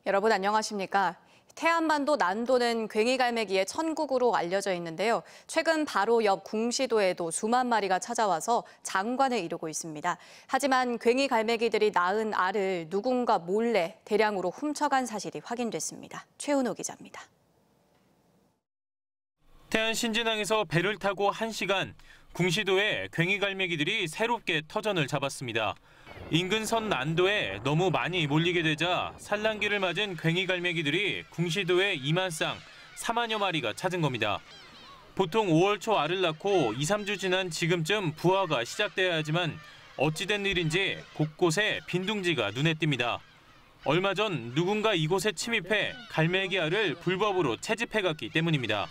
여러분 안녕하십니까? 태안반도 난도는 괭이갈매기의 천국으로 알려져 있는데요. 최근 바로 옆 궁시도에도 수만 마리가 찾아와서 장관을 이루고 있습니다. 하지만 괭이갈매기들이 낳은 알을 누군가 몰래 대량으로 훔쳐간 사실이 확인됐습니다. 최은호 기자입니다. 태안 신진항에서 배를 타고 1시간, 궁시도에 괭이갈매기들이 새롭게 터전을 잡았습니다. 인근 선 난도에 너무 많이 몰리게 되자 산란기를 맞은 괭이갈매기들이 궁시도에 2만 쌍, 4만여 마리가 찾은 겁니다. 보통 5월 초 알을 낳고 2, 3주 지난 지금쯤 부화가 시작돼야 하지만 어찌된 일인지 곳곳에 빈둥지가 눈에 띕니다. 얼마 전 누군가 이곳에 침입해 갈매기 알을 불법으로 채집해갔기 때문입니다.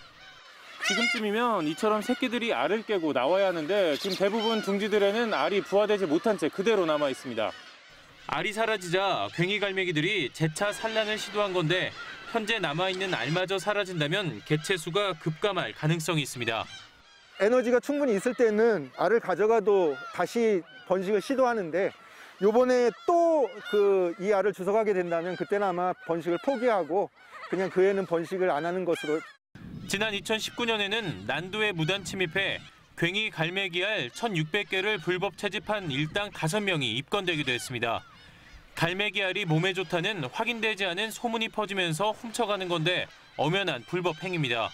지금쯤이면 이처럼 새끼들이 알을 깨고 나와야 하는데 지금 대부분 둥지들에는 알이 부화되지 못한 채 그대로 남아 있습니다. 알이 사라지자 괭이갈매기들이 재차 산란을 시도한 건데 현재 남아있는 알마저 사라진다면 개체수가 급감할 가능성이 있습니다. 에너지가 충분히 있을 때는 알을 가져가도 다시 번식을 시도하는데 이번에 또 이 알을 주워가게 된다면 그때는 아마 번식을 포기하고 그냥 그 애는 번식을 안 하는 것으로. 지난 2019년에는 난도에 무단 침입해 괭이갈매기 알 1,600개를 불법 채집한 일당 5명이 입건되기도 했습니다. 갈매기 알이 몸에 좋다는 확인되지 않은 소문이 퍼지면서 훔쳐가는 건데 엄연한 불법 행위입니다.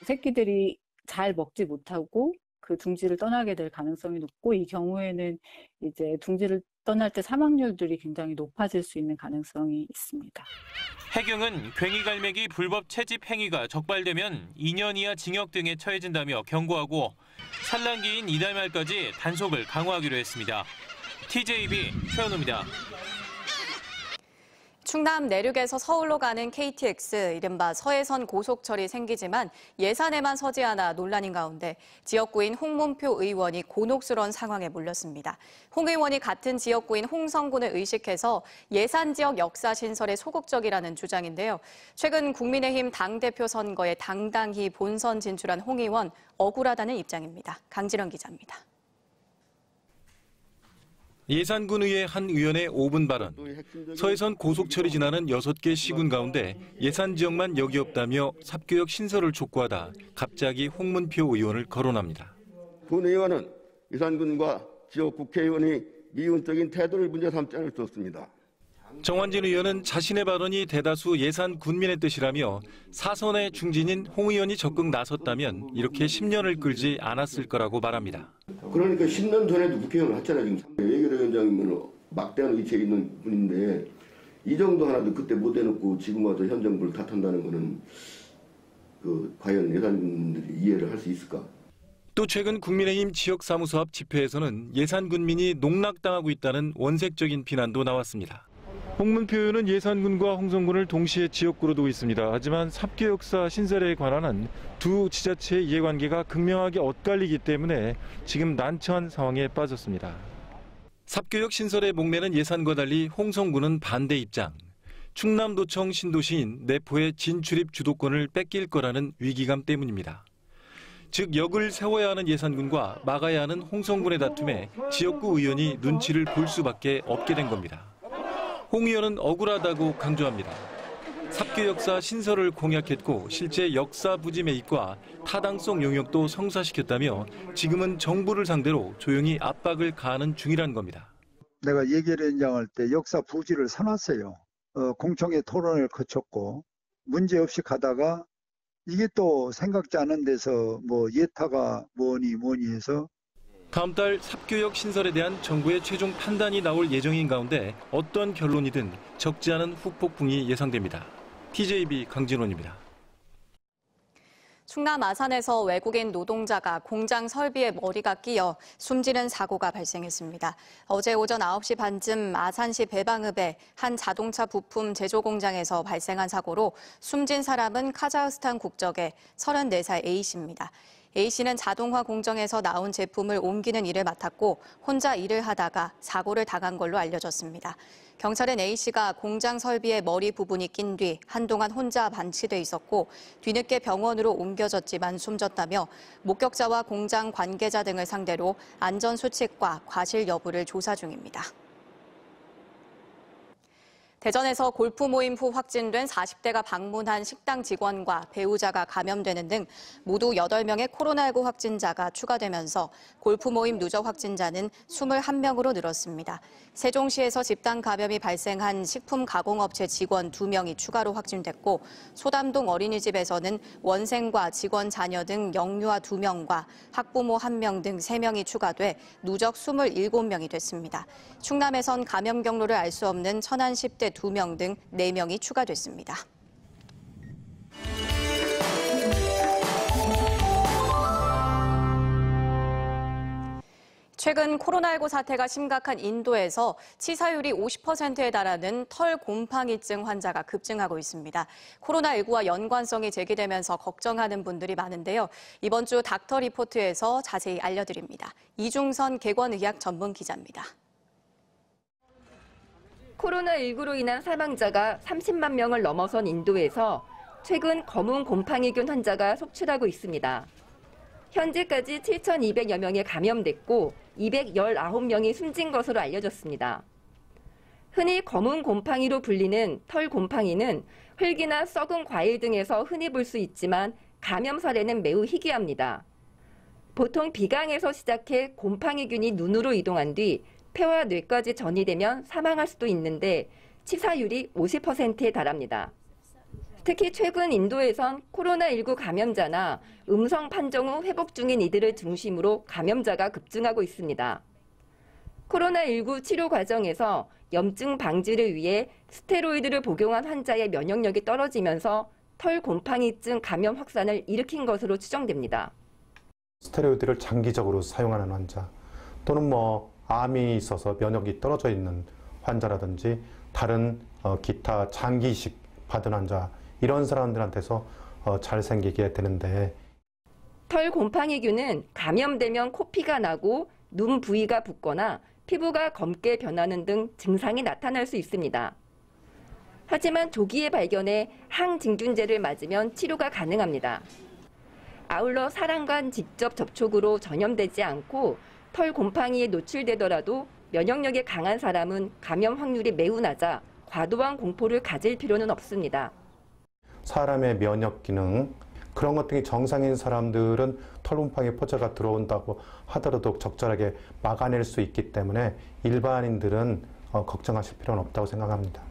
새끼들이 잘 먹지 못하고 그 둥지를 떠나게 될 가능성이 높고 이 경우에는 이제 둥지를 떠날 때 사망률들이 굉장히 높아질 수 있는 가능성이 있습니다. 해경은 괭이갈매기 불법 채집 행위가 적발되면 2년 이하 징역 등에 처해진다며 경고하고 산란기인 이달 말까지 단속을 강화하기로 했습니다. TJB 최현우입니다. 충남 내륙에서 서울로 가는 KTX, 이른바 서해선 고속철이 생기지만 예산에만 서지 않아 논란인 가운데 지역구인 홍문표 의원이 곤혹스러운 상황에 몰렸습니다. 홍 의원이 같은 지역구인 홍성군을 의식해서 예산 지역 역사 신설에 소극적이라는 주장인데요. 최근 국민의힘 당대표 선거에 당당히 본선 진출한 홍 의원, 억울하다는 입장입니다. 강지령 기자입니다. 예산군의회 한 의원의 5분 발언. 서해선 고속철이 지나는 6개 시군 가운데 예산 지역만 여기 없다며 삽교역 신설을 촉구하다 갑자기 홍문표 의원을 거론합니다. 본 의원은 예산군과 지역 국회의원이 미온적인 태도를 문제 삼지 않을 수 없습니다. 정환진 의원은 자신의 발언이 대다수 예산 군민의 뜻이라며 사선의 중진인 홍 의원이 적극 나섰다면 이렇게 10년을 끌지 않았을 거라고 말합니다. 그러니까 10년 전에도 국회의원을 했잖아요. 지금 외교부 위원장이면 막대한 위치에 있는 분인데 이 정도 하나도 그때 못 해놓고 지금 와서 현 정부를 탓한다는 거는 과연 예산군들이 이해를 할 수 있을까? 또 최근 국민의힘 지역사무소 앞 집회에서는 예산 군민이 농락당하고 있다는 원색적인 비난도 나왔습니다. 홍문표 의원은 예산군과 홍성군을 동시에 지역구로 두고 있습니다. 하지만 삽교 역사 신설에 관한 두 지자체의 이해관계가 극명하게 엇갈리기 때문에 지금 난처한 상황에 빠졌습니다. 삽교역 신설의 목매는 예산과 달리 홍성군은 반대 입장. 충남도청 신도시인 내포의 진출입 주도권을 뺏길 거라는 위기감 때문입니다. 즉 역을 세워야 하는 예산군과 막아야 하는 홍성군의 다툼에 지역구 의원이 눈치를 볼 수밖에 없게 된 겁니다. 홍 의원은 억울하다고 강조합니다. 삽교 역사 신설을 공약했고 실제 역사 부지 매입과 타당성 용역도 성사시켰다며 지금은 정부를 상대로 조용히 압박을 가하는 중이라는 겁니다. 내가 예결위원장할 때 역사 부지를 사놨어요. 공청회 토론을 거쳤고 문제없이 가다가 이게 또 생각지 않은 데서 예타가 뭐니 해서 다음 달 삽교역 신설에 대한 정부의 최종 판단이 나올 예정인 가운데 어떤 결론이든 적지 않은 후폭풍이 예상됩니다. TJB 강진원입니다. 충남 아산에서 외국인 노동자가 공장 설비에 머리가 끼어 숨지는 사고가 발생했습니다. 어제 오전 9시 반쯤 아산시 배방읍의 한 자동차 부품 제조 공장에서 발생한 사고로 숨진 사람은 카자흐스탄 국적의 34살 A씨입니다. A씨는 자동화 공정에서 나온 제품을 옮기는 일을 맡았고 혼자 일을 하다가 사고를 당한 걸로 알려졌습니다. 경찰은 A씨가 공장 설비에 머리 부분이 낀 뒤 한동안 혼자 반치돼 있었고 뒤늦게 병원으로 옮겨졌지만 숨졌다며 목격자와 공장 관계자 등을 상대로 안전수칙과 과실 여부를 조사 중입니다. 대전에서 골프 모임 후 확진된 40대가 방문한 식당 직원과 배우자가 감염되는 등 모두 8명의 코로나19 확진자가 추가되면서 골프 모임 누적 확진자는 21명으로 늘었습니다. 세종시에서 집단 감염이 발생한 식품 가공업체 직원 2명이 추가로 확진됐고 소담동 어린이집에서는 원생과 직원 자녀 등 영유아 2명과 학부모 1명 등 3명이 추가돼 누적 27명이 됐습니다. 충남에선 감염 경로를 알 수 없는 천안 10대 2명 등 4명이 추가됐습니다. 최근 코로나19 사태가 심각한 인도에서 치사율이 50%에 달하는 털 곰팡이증 환자가 급증하고 있습니다. 코로나19와 연관성이 제기되면서 걱정하는 분들이 많은데요. 이번 주 닥터 리포트에서 자세히 알려드립니다. 이중선 객원의학 전문 기자입니다. 코로나19로 인한 사망자가 30만 명을 넘어선 인도에서 최근 검은 곰팡이균 환자가 속출하고 있습니다. 현재까지 7,200여 명이 감염됐고 219명이 숨진 것으로 알려졌습니다. 흔히 검은 곰팡이로 불리는 털 곰팡이는 흙이나 썩은 과일 등에서 흔히 볼 수 있지만 감염 사례는 매우 희귀합니다. 보통 비강에서 시작해 곰팡이균이 눈으로 이동한 뒤 폐와 뇌까지 전이되면 사망할 수도 있는데 치사율이 50%에 달합니다. 특히 최근 인도에선 코로나19 감염자나 음성 판정 후 회복 중인 이들을 중심으로 감염자가 급증하고 있습니다. 코로나19 치료 과정에서 염증 방지를 위해 스테로이드를 복용한 환자의 면역력이 떨어지면서 털 곰팡이증 감염 확산을 일으킨 것으로 추정됩니다. 스테로이드를 장기적으로 사용하는 환자 또는 암이 있어서 면역이 떨어져 있는 환자라든지 다른 기타 장기 이식 받은 환자 이런 사람들한테서 잘 생기게 되는데 털 곰팡이균은 감염되면 코피가 나고 눈 부위가 붓거나 피부가 검게 변하는 등 증상이 나타날 수 있습니다. 하지만 조기에 발견해 항진균제를 맞으면 치료가 가능합니다. 아울러 사람과 직접 접촉으로 전염되지 않고 털 곰팡이에 노출되더라도 면역력이 강한 사람은 감염 확률이 매우 낮아 과도한 공포를 가질 필요는 없습니다. 사람의 면역 기능 그런 것 등이 정상인 사람들은 털 곰팡이 포자가 들어온다고 하더라도 적절하게 막아낼 수 있기 때문에 일반인들은 걱정하실 필요는 없다고 생각합니다.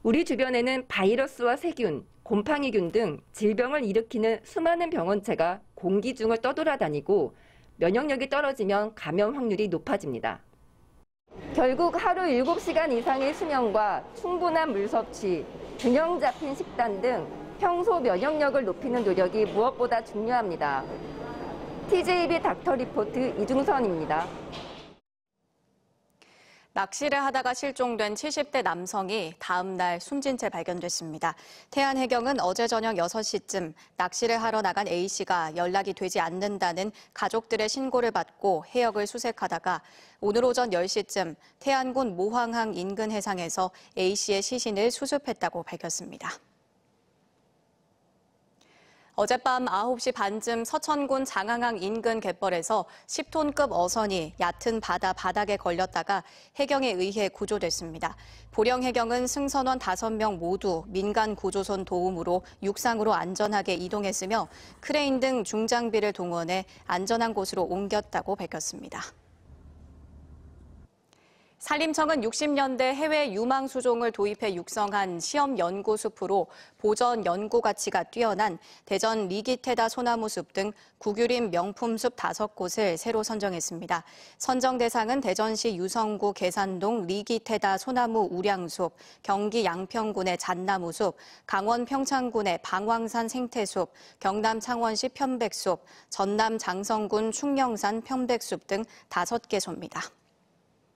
우리 주변에는 바이러스와 세균, 곰팡이균 등 질병을 일으키는 수많은 병원체가 공기 중을 떠돌아다니고 면역력이 떨어지면 감염 확률이 높아집니다. 결국 하루 7시간 이상의 수면과 충분한 물 섭취, 균형 잡힌 식단 등 평소 면역력을 높이는 노력이 무엇보다 중요합니다. TJB 닥터 리포트 이중선입니다. 낚시를 하다가 실종된 70대 남성이 다음 날 숨진 채 발견됐습니다. 태안해경은 어제 저녁 6시쯤 낚시를 하러 나간 A씨가 연락이 되지 않는다는 가족들의 신고를 받고 해역을 수색하다가 오늘 오전 10시쯤 태안군 모황항 인근 해상에서 A씨의 시신을 수습했다고 밝혔습니다. 어젯밤 9시 반쯤 서천군 장항항 인근 갯벌에서 10톤급 어선이 얕은 바다 바닥에 걸렸다가 해경에 의해 구조됐습니다. 보령해경은 승선원 5명 모두 민간 구조선 도움으로 육상으로 안전하게 이동했으며 크레인 등 중장비를 동원해 안전한 곳으로 옮겼다고 밝혔습니다. 산림청은 60년대 해외 유망 수종을 도입해 육성한 시험 연구숲으로 보전 연구 가치가 뛰어난 대전 리기테다 소나무숲 등 국유림 명품숲 5곳을 새로 선정했습니다. 선정 대상은 대전시 유성구 계산동 리기테다 소나무 우량숲, 경기 양평군의 잣나무숲, 강원 평창군의 방황산 생태숲, 경남 창원시 편백숲, 전남 장성군 충령산 편백숲 등 5개소입니다.